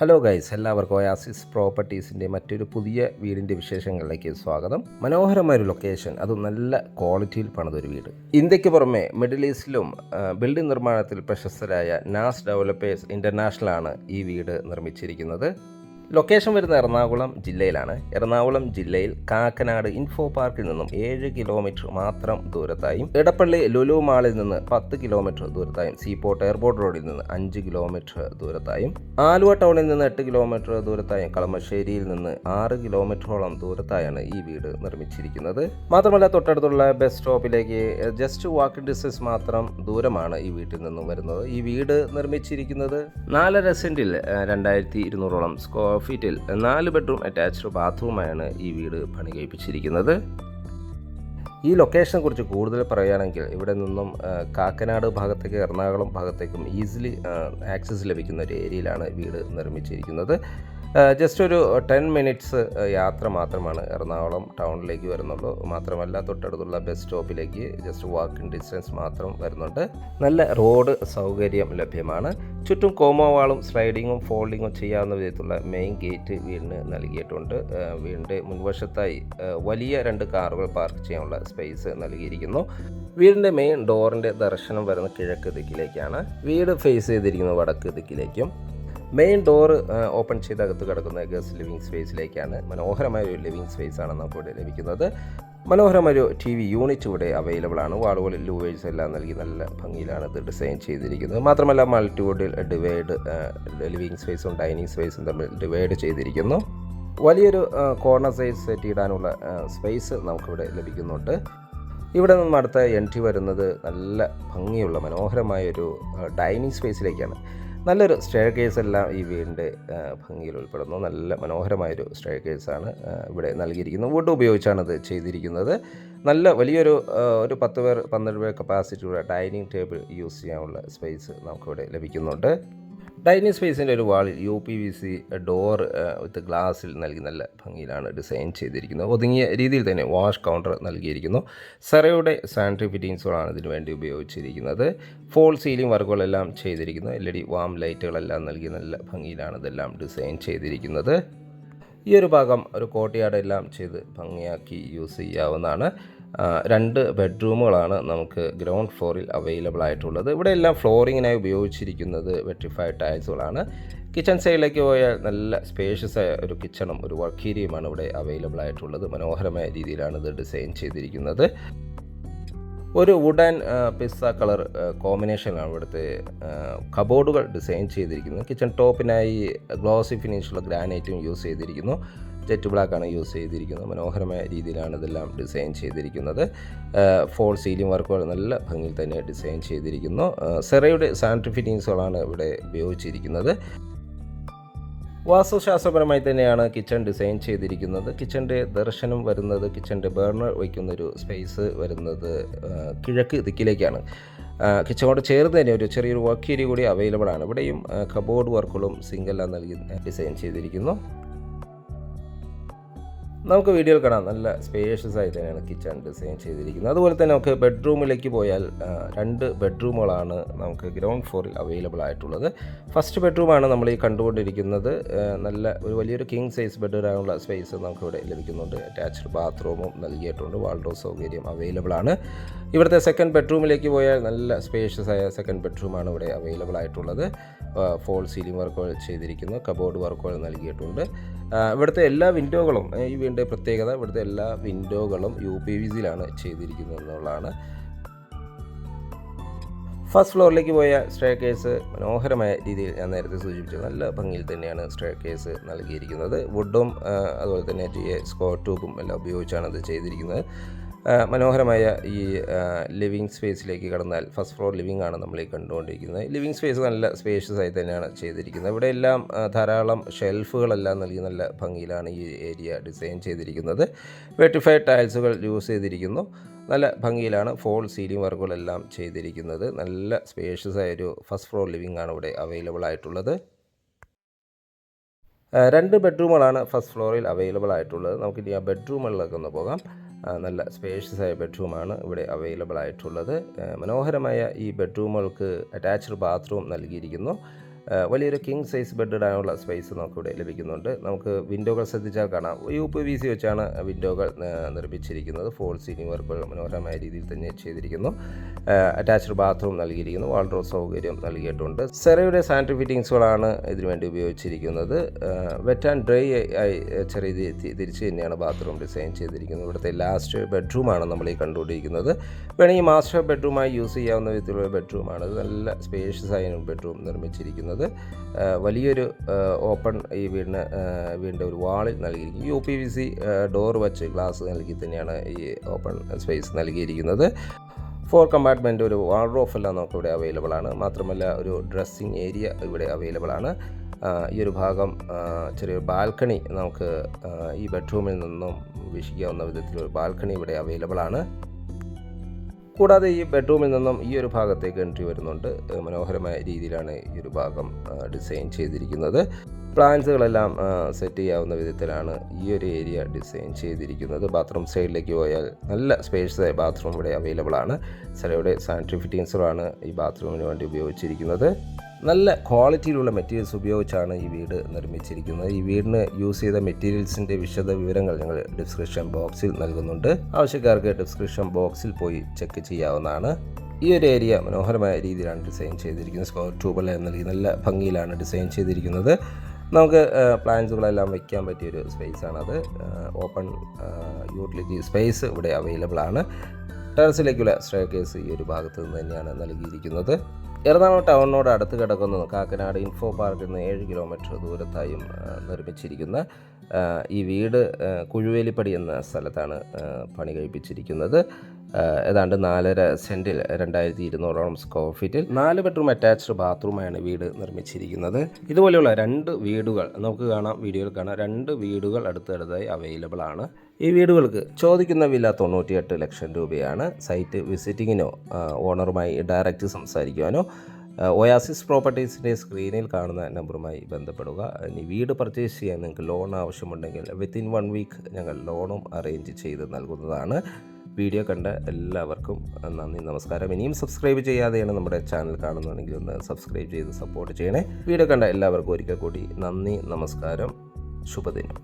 Hello guys, എല്ലാവർക്കും oasis പ്രോപ്പർട്ടീസിൻ്റെ മറ്റൊരു പുതിയ വീടിൻ്റെ വിശേഷങ്ങളിലേക്ക് സ്വാഗതം. മനോഹരമായ ഒരു ലൊക്കേഷൻ, അതും നല്ല ക്വാളിറ്റിയിൽ പണിതൊരു വീട്. ഇന്ത്യക്ക് പുറമെ മിഡിൽ ഈസ്റ്റിലും ബിൽഡിംഗ് നിർമ്മാണത്തിൽ പ്രശസ്തരായ നാസ് ഡെവലപ്പേഴ്സ് ഇൻ്റർനാഷണലാണ് ഈ വീട് നിർമ്മിച്ചിരിക്കുന്നത്. ലൊക്കേഷൻ വരുന്ന എറണാകുളം ജില്ലയിലാണ്. എറണാകുളം ജില്ലയിൽ കാക്കനാട് ഇൻഫോ പാർക്കിൽ നിന്നും 7 കിലോമീറ്റർ മാത്രം ദൂരത്തായും, ഇടപ്പള്ളി ലുലു മാളിൽ നിന്ന് 10 കിലോമീറ്റർ ദൂരത്തായും, സീപോർട്ട് എയർപോർട്ട് റോഡിൽ നിന്ന് 5 കിലോമീറ്റർ ദൂരത്തായും, ആലുവ ടൗണിൽ നിന്ന് 8 കിലോമീറ്റർ ദൂരത്തായും, കളമശ്ശേരിയിൽ നിന്ന് 6 കിലോമീറ്ററോളം ദൂരത്തായാണ് ഈ വീട് നിർമ്മിച്ചിരിക്കുന്നത്. മാത്രമല്ല തൊട്ടടുത്തുള്ള ബസ് സ്റ്റോപ്പിലേക്ക് ജസ്റ്റ് വാക്കിംഗ് ഡിസ്റ്റൻസ് മാത്രം ദൂരമാണ് ഈ വീട്ടിൽ നിന്നും വരുന്നത്. ഈ വീട് നിർമ്മിച്ചിരിക്കുന്നത് 4.5 സെൻറ്റിൽ 2200 സ്ക്വയർ ഫീറ്റിൽ 4 ബെഡ്റൂം അറ്റാച്ച്ഡ് ബാത്റൂമായാണ് ഈ വീട് പണി കഴിപ്പിച്ചിരിക്കുന്നത്. ഈ ലൊക്കേഷനെ കുറിച്ച് കൂടുതൽ പറയുകയാണെങ്കിൽ ഇവിടെ നിന്നും കാക്കനാട് ഭാഗത്തേക്ക് എറണാകുളം ഭാഗത്തേക്കും ഈസിലി ആക്സസ് ലഭിക്കുന്ന ഒരു ഏരിയയിലാണ് വീട് നിർമ്മിച്ചിരിക്കുന്നത്. ജസ്റ്റ് ഒരു 10 മിനിറ്റ്സ് യാത്ര മാത്രമാണ് എറണാകുളം ടൗണിലേക്ക് വരുന്നുള്ളൂ. മാത്രമല്ല തൊട്ടടുത്തുള്ള ബസ് സ്റ്റോപ്പിലേക്ക് ജസ്റ്റ് വാക്കിംഗ് ഡിസ്റ്റൻസ് മാത്രം വരുന്നുണ്ട്. നല്ല റോഡ് സൗകര്യം ലഭ്യമാണ്. ചുറ്റും കോമോവാളും സ്ലൈഡിങ്ങും ഫോൾഡിങ്ങും ചെയ്യാവുന്ന വിധത്തിലുള്ള മെയിൻ ഗേറ്റ് വീടിന് നൽകിയിട്ടുണ്ട്. വീടിൻ്റെ മുൻവശത്തായി വലിയ 2 കാറുകൾ പാർക്ക് ചെയ്യാനുള്ള സ്പേസ് നൽകിയിരിക്കുന്നു. വീടിൻ്റെ മെയിൻ ഡോറിൻ്റെ ദർശനം വരുന്ന കിഴക്ക് ദിക്കിലേക്കാണ്. വീട് ഫേസ് ചെയ്തിരിക്കുന്നത് വടക്ക് ദിക്കിലേക്കും. മെയിൻ ഡോർ ഓപ്പൺ ചെയ്ത് അകത്ത് കിടക്കുന്ന ഗസ്റ്റ് ലിവിങ് സ്പേസിലേക്കാണ്. മനോഹരമായ ഒരു ലിവിങ് സ്പേസാണ് നമുക്കിവിടെ ലഭിക്കുന്നത്. മനോഹരമായൊരു TV യൂണിറ്റ് ഇവിടെ അവൈലബിൾ ആണ്. വാളുകളിൽ ലൂവേഴ്സ് എല്ലാം നൽകി നല്ല ഭംഗിയിലാണ് ഇത് ഡിസൈൻ ചെയ്തിരിക്കുന്നത്. മാത്രമല്ല മൾട്ടിവുഡിൽ ഡിവൈഡ് ലിവിങ് സ്പേസും ഡൈനിങ് സ്പേസും തമ്മിൽ ഡിവൈഡ് ചെയ്തിരിക്കുന്നു. വലിയൊരു കോർണർ സൈസ് സെറ്റ് ഇടാനുള്ള സ്പേസ് നമുക്കിവിടെ ലഭിക്കുന്നുണ്ട്. ഇവിടെ നിന്നും അടുത്ത എൻട്രി വരുന്നത് നല്ല ഭംഗിയുള്ള മനോഹരമായൊരു ഡൈനിങ് സ്പേസിലേക്കാണ്. നല്ലൊരു സ്റ്റെയർ കേസ് എല്ലാം ഈ വീടിൻ്റെ ഭംഗിയിൽ ഉൾപ്പെടുന്നു. നല്ല മനോഹരമായൊരു സ്റ്റെയർ കേസാണ് ഇവിടെ നൽകിയിരിക്കുന്നത്. വുഡ് ഉപയോഗിച്ചാണ് ഇത് ചെയ്തിരിക്കുന്നത്. നല്ല വലിയൊരു 10 പേർ 12 പേർ കപ്പാസിറ്റിയുള്ള ഡൈനിങ് ടേബിൾ യൂസ് ചെയ്യാനുള്ള സ്പേസ് നമുക്കിവിടെ ലഭിക്കുന്നുണ്ട്. ഡൈനിങ് സ്പേസിൻ്റെ ഒരു വാളിൽ UPVC ഡോർ വിത്ത് ഗ്ലാസ്സിൽ നൽകി നല്ല ഭംഗിയിലാണ് ഡിസൈൻ ചെയ്തിരിക്കുന്നത്. ഒതുങ്ങിയ രീതിയിൽ തന്നെ വാഷ് കൗണ്ടർ നൽകിയിരിക്കുന്നു. സെറയുടെ സാനിറ്ററി ഫിറ്റിങ്സുകളാണ് ഇതിനു വേണ്ടി ഉപയോഗിച്ചിരിക്കുന്നത്. ഫോൾ സീലിംഗ് വർക്കുകളെല്ലാം ചെയ്തിരിക്കുന്നു. LED വാം ലൈറ്റുകളെല്ലാം നൽകി നല്ല ഭംഗിയിലാണ് ഇതെല്ലാം ഡിസൈൻ ചെയ്തിരിക്കുന്നത്. ഈ ഒരു ഭാഗം ഒരു കോർട്ട്യാർഡ് എല്ലാം ചെയ്ത് ഭംഗിയാക്കി യൂസ് ചെയ്യാവുന്നതാണ്. 2 ബെഡ്റൂമുകളാണ് നമുക്ക് ഗ്രൗണ്ട് ഫ്ലോറിൽ അവൈലബിൾ ആയിട്ടുള്ളത്. ഇവിടെ എല്ലാം ഫ്ലോറിങ്ങിനായി ഉപയോഗിച്ചിരിക്കുന്നത് വെട്രിഫൈഡ് ടൈൽസുകളാണ്. കിച്ചൺ സൈഡിലേക്ക് പോയാൽ നല്ല സ്പേഷ്യസ് ആയ ഒരു കിച്ചണും ഒരു വർക്ക് ഏരിയയുമാണ് ഇവിടെ അവൈലബിൾ ആയിട്ടുള്ളത്. മനോഹരമായ രീതിയിലാണ് ഇത് ഡിസൈൻ ചെയ്തിരിക്കുന്നത്. ഒരു വുഡ് ആൻഡ് പിസ്സ കളർ കോമ്പിനേഷനാണ് ഇവിടുത്തെ കബോർഡുകൾ ഡിസൈൻ ചെയ്തിരിക്കുന്നത്. കിച്ചൺ ടോപ്പിനായി ഗ്ലോസി ഫിനിഷുള്ള ഗ്രാനൈറ്റും യൂസ് ചെയ്തിരിക്കുന്നു. ജെറ്റ് ബ്ലാക്കാണ് യൂസ് ചെയ്തിരിക്കുന്നത്. മനോഹരമായ രീതിയിലാണ് ഇതെല്ലാം ഡിസൈൻ ചെയ്തിരിക്കുന്നത്. ഫോൾ സീലിംഗ് വർക്കുകൾ നല്ല ഭംഗിയിൽ തന്നെ ഡിസൈൻ ചെയ്തിരിക്കുന്നു. സെറയുടെ സാനിറ്ററി ഫിറ്റിങ്സുകളാണ് ഇവിടെ ഉപയോഗിച്ചിരിക്കുന്നത്. വാസ്തുശാസ്ത്രപരമായി തന്നെയാണ് കിച്ചൺ ഡിസൈൻ ചെയ്തിരിക്കുന്നത്. കിച്ചൻ്റെ ദർശനം വരുന്നത്, കിച്ചൻ്റെ ബർണർ വയ്ക്കുന്നൊരു സ്പേസ് വരുന്നത് കിഴക്ക് ദിക്കിലേക്കാണ്. കിച്ചണോട് ചേർന്ന് തന്നെ ഒരു ചെറിയൊരു വർക്ക് ഏരിയ കൂടി അവൈലബിൾ ആണ്. ഇവിടെയും കബോർഡ് വർക്കുകളും സിങ്കെല്ലാം നൽകി ഡിസൈൻ ചെയ്തിരിക്കുന്നു. നമുക്ക് വീഡിയോയിൽ കാണാം നല്ല സ്പേഷ്യസ് ആയി തന്നെയാണ് കിച്ചൺ ഡിസൈൻ ചെയ്തിരിക്കുന്നത്. അതുപോലെ തന്നെ നമുക്ക് ബെഡ്റൂമിലേക്ക് പോയാൽ 2 ബെഡ്റൂമുകളാണ് നമുക്ക് ഗ്രൗണ്ട് ഫ്ലോറിൽ അവൈലബിൾ ആയിട്ടുള്ളത്. ഫസ്റ്റ് ബെഡ്റൂമാണ് നമ്മൾ ഈ കണ്ടുകൊണ്ടിരിക്കുന്നത്. നല്ല ഒരു വലിയൊരു കിങ് സൈസ് ബെഡ് ഇടാനുള്ള സ്പേസ് നമുക്കിവിടെ ലഭിക്കുന്നുണ്ട്. അറ്റാച്ച്ഡ് ബാത്റൂമും നൽകിയിട്ടുണ്ട്. വാൾഡ്രോ സൗകര്യം അവൈലബിൾ ആണ്. ഇവിടുത്തെ സെക്കൻഡ് ബെഡ്റൂമിലേക്ക് പോയാൽ നല്ല സ്പേഷ്യസ് ആയ സെക്കൻഡ് ബെഡ്റൂമാണ് ഇവിടെ അവൈലബിൾ ആയിട്ടുള്ളത്. ഫോൾ സീലിംഗ് വർക്കുകൾ ചെയ്തിരിക്കുന്നു. കബോർഡ് വർക്കുകൾ നൽകിയിട്ടുണ്ട്. ഇവിടുത്തെ എല്ലാ വിൻഡോകളും, ഈ വീടിൻ്റെ പ്രത്യേകത, ഇവിടുത്തെ എല്ലാ വിൻഡോകളും UPVCയിലാണ് ചെയ്തിരിക്കുന്നത് എന്നുള്ളതാണ്. ഫസ്റ്റ് ഫ്ലോറിലേക്ക് പോയ സ്റ്റെയർ കേസ് മനോഹരമായ രീതിയിൽ ഞാൻ നേരത്തെ സൂചിപ്പിച്ചു നല്ല ഭംഗിയിൽ തന്നെയാണ് സ്റ്റെയർ കേസ് നൽകിയിരിക്കുന്നത്. വുഡും അതുപോലെ തന്നെ സ്ക്വയർ ട്യൂബും എല്ലാം ഉപയോഗിച്ചാണ് ഇത് ചെയ്തിരിക്കുന്നത്. മനോഹരമായ ഈ ലിവിങ് സ്പേസിലേക്ക് കടന്നാൽ ഫസ്റ്റ് ഫ്ലോർ ലിവിങ് ആണ് നമ്മൾ ഈ കണ്ടുകൊണ്ടിരിക്കുന്നത്. ലിവിങ് സ്പേസ് നല്ല സ്പേഷ്യസ് ആയി തന്നെയാണ് ചെയ്തിരിക്കുന്നത്. ഇവിടെ എല്ലാം ധാരാളം ഷെൽഫുകളെല്ലാം നൽകി നല്ല ഭംഗിയിലാണ് ഈ ഏരിയ ഡിസൈൻ ചെയ്തിരിക്കുന്നത്. വെട്രിഫൈഡ് ടൈൽസുകൾ യൂസ് ചെയ്തിരിക്കുന്നു. നല്ല ഭംഗിയിലാണ് ഫോൾ സീലിംഗ് വർക്കുകളെല്ലാം ചെയ്തിരിക്കുന്നത്. നല്ല സ്പേഷ്യസ് ആയൊരു ഫസ്റ്റ് ഫ്ലോർ ലിവിങ് ആണ് ഇവിടെ അവൈലബിൾ ആയിട്ടുള്ളത്. 2 ബെഡ്റൂമുകളാണ് ഫസ്റ്റ് ഫ്ലോറിൽ അവൈലബിൾ ആയിട്ടുള്ളത്. നമുക്കിനി ആ ബെഡ്റൂമുകളിലൊക്കെ ഒന്ന് പോകാം. നല്ല സ്പേഷ്യസ് ആയ ബെഡ്റൂമാണ് ഇവിടെ അവൈലബിൾ ആയിട്ടുള്ളത്. മനോഹരമായ ഈ ബെഡ്റൂമുകൾക്ക് അറ്റാച്ച്ഡ് ബാത്റൂം നൽകിയിരിക്കുന്നു. വലിയൊരു കിങ് സൈസ് ബെഡ് ഇടാനുള്ള സ്പേസ് നമുക്കിവിടെ ലഭിക്കുന്നുണ്ട്. നമുക്ക് വിൻഡോകൾ ശ്രദ്ധിച്ചാൽ കാണാം, UPVC വെച്ചാണ് വിൻഡോകൾ നിർമ്മിച്ചിരിക്കുന്നത്. ഫോൾ സീലിംഗ് വർക്കുകൾ മനോഹരമായ രീതിയിൽ തന്നെ ചെയ്തിരിക്കുന്നു. അറ്റാച്ച്ഡ് ബാത്റൂം നൽകിയിരിക്കുന്നു. വാൾഡ്രോബ് സൗകര്യം നൽകിയിട്ടുണ്ട്. സെറയുടെ സാനിറ്ററി ഫിറ്റിങ്സുകളാണ് ഇതിനുവേണ്ടി ഉപയോഗിച്ചിരിക്കുന്നത്. വെറ്റ് ആൻഡ് ഡ്രൈ ആയി ചെറിയ തിരിച്ച് തന്നെയാണ് ബാത്റൂം ഡിസൈൻ ചെയ്തിരിക്കുന്നത്. ഇവിടുത്തെ ലാസ്റ്റ് ബെഡ്റൂമാണ് നമ്മൾ ഈ കണ്ടുകൊണ്ടിരിക്കുന്നത്. വേണമെങ്കിൽ മാസ്റ്റർ ബെഡ്റൂമായി യൂസ് ചെയ്യാവുന്ന വിധത്തിലുള്ള ബെഡ്റൂമാണ്. നല്ല സ്പേഷ്യസ് ആയാണ് ബെഡ്റൂം നിർമ്മിച്ചിരിക്കുന്നത്. വലിയൊരു ഓപ്പൺ ഈ വീടിൻ്റെ ഒരു വാളിൽ നൽകിയിരിക്കുന്നത്. UPVC ഡോർ വച്ച് ഗ്ലാസ് നൽകി തന്നെയാണ് ഈ ഓപ്പൺ സ്പേസ് നൽകിയിരിക്കുന്നത്. 4 കമ്പാർട്ട്മെൻറ്റ് ഒരു വാർഡ്രോബ് എല്ലാം നമുക്കിവിടെ അവൈലബിൾ ആണ്. മാത്രമല്ല ഒരു ഡ്രസ്സിങ് ഏരിയ ഇവിടെ അവൈലബിൾ ആണ്. ഈ ഒരു ഭാഗം ചെറിയൊരു ബാൽക്കണി നമുക്ക് ഈ ബെഡ്റൂമിൽ നിന്നും വീക്ഷിക്കാവുന്ന വിധത്തിലൊരു ബാൽക്കണി ഇവിടെ അവൈലബിൾ ആണ്. കൂടാതെ ഈ ബെഡ്റൂമിൽ നിന്നും ഈ ഒരു ഭാഗത്തേക്ക് എൻട്രി വരുന്നുണ്ട്. മനോഹരമായ രീതിയിലാണ് ഈ ഒരു ഭാഗം ഡിസൈൻ ചെയ്തിരിക്കുന്നത്. പ്ലാന്റ്സുകളെല്ലാം സെറ്റ് ചെയ്യാവുന്ന വിധത്തിലാണ് ഈ ഒരു ഏരിയ ഡിസൈൻ ചെയ്തിരിക്കുന്നത്. ബാത്റൂം സൈഡിലേക്ക് പോയാൽ നല്ല സ്പേഷ്യസ് ബാത്റൂം ഇവിടെ അവൈലബിൾ ആണ്. സെറയുടെ സാനിറ്ററി ഫിറ്റിങ്സുകളാണ് ഈ ബാത്റൂമിന് വേണ്ടി ഉപയോഗിച്ചിരിക്കുന്നത്. നല്ല ക്വാളിറ്റിയിലുള്ള മെറ്റീരിയൽസ് ഉപയോഗിച്ചാണ് ഈ വീട് നിർമ്മിച്ചിരിക്കുന്നത്. ഈ വീടിന് യൂസ് ചെയ്ത മെറ്റീരിയൽസിൻ്റെ വിശദ വിവരങ്ങൾ ഞങ്ങൾ ഡിസ്ക്രിപ്ഷൻ ബോക്സിൽ നൽകുന്നുണ്ട്. ആവശ്യക്കാർക്ക് ഡിസ്ക്രിപ്ഷൻ ബോക്സിൽ പോയി ചെക്ക് ചെയ്യാവുന്നതാണ്. ഈ ഒരു ഏരിയ മനോഹരമായ രീതിയിലാണ് ഡിസൈൻ ചെയ്തിരിക്കുന്നത്. സ്ക്വയർ ട്യൂബെല്ലാം നൽകി നല്ല ഭംഗിയിലാണ് ഡിസൈൻ ചെയ്തിരിക്കുന്നത്. നമുക്ക് പ്ലാന്റ്സുകളെല്ലാം വയ്ക്കാൻ പറ്റിയൊരു സ്പേസാണത്. ഓപ്പൺ യൂട്ടിലിറ്റി സ്പേസ് ഇവിടെ അവൈലബിൾ ആണ്. ടെറസിലേക്കുള്ള സ്റ്റെയർകേസ് ഈ ഒരു ഭാഗത്ത് നിന്ന് തന്നെയാണ് നൽകിയിരിക്കുന്നത്. എറണാകുളം ടൗണിനോട് അടുത്ത് കിടക്കുന്ന കാക്കനാട് ഇൻഫോ പാർക്കിൽ നിന്ന് 7 കിലോമീറ്റർ ദൂരത്തായും നിർമ്മിച്ചിരിക്കുന്ന ഈ വീട് കുഴുവേലിപ്പടി എന്ന സ്ഥലത്താണ് പണി കഴിപ്പിച്ചിരിക്കുന്നത്. ഏതാണ്ട് 4.5 സെൻറ്റിൽ 2200 സ്ക്വയർ ഫീറ്റിൽ 4 ബെഡ്റൂം അറ്റാച്ച്ഡ് ബാത്റൂമാണ് വീട് നിർമ്മിച്ചിരിക്കുന്നത്. ഇതുപോലെയുള്ള 2 വീടുകൾ നമുക്ക് കാണാം, വീഡിയോയിൽ കാണാം. 2 വീടുകൾ അടുത്തടുത്തായി അവൈലബിൾ ആണ്. ഈ വീടുകൾക്ക് ചോദിക്കുന്ന വില 98 ലക്ഷം രൂപയാണ്. സൈറ്റ് വിസിറ്റിങ്ങിനോ ഓണറുമായി ഡയറക്റ്റ് സംസാരിക്കുവാനോ ഒയാസിസ് പ്രോപ്പർട്ടീസിൻ്റെ സ്ക്രീനിൽ കാണുന്ന നമ്പറുമായി ബന്ധപ്പെടുക. ഇനി വീട് പർച്ചേസ് ചെയ്യാൻ നിങ്ങൾക്ക് ലോൺ ആവശ്യമുണ്ടെങ്കിൽ വിത്തിൻ 1 വീക്ക് ഞങ്ങൾ ലോണും അറേഞ്ച് ചെയ്ത് നൽകുന്നതാണ്. വീഡിയോ കണ്ട എല്ലാവർക്കും നന്ദി, നമസ്കാരം. ഇനിയും സബ്സ്ക്രൈബ് ചെയ്യാതെയാണ് നമ്മുടെ ചാനൽ കാണുന്നതെങ്കിൽ ഒന്ന് സബ്സ്ക്രൈബ് ചെയ്ത് സപ്പോർട്ട് ചെയ്യണേ. വീഡിയോ കണ്ട എല്ലാവർക്കും ഒരിക്കൽ കൂടി നന്ദി, നമസ്കാരം, ശുഭദിനം.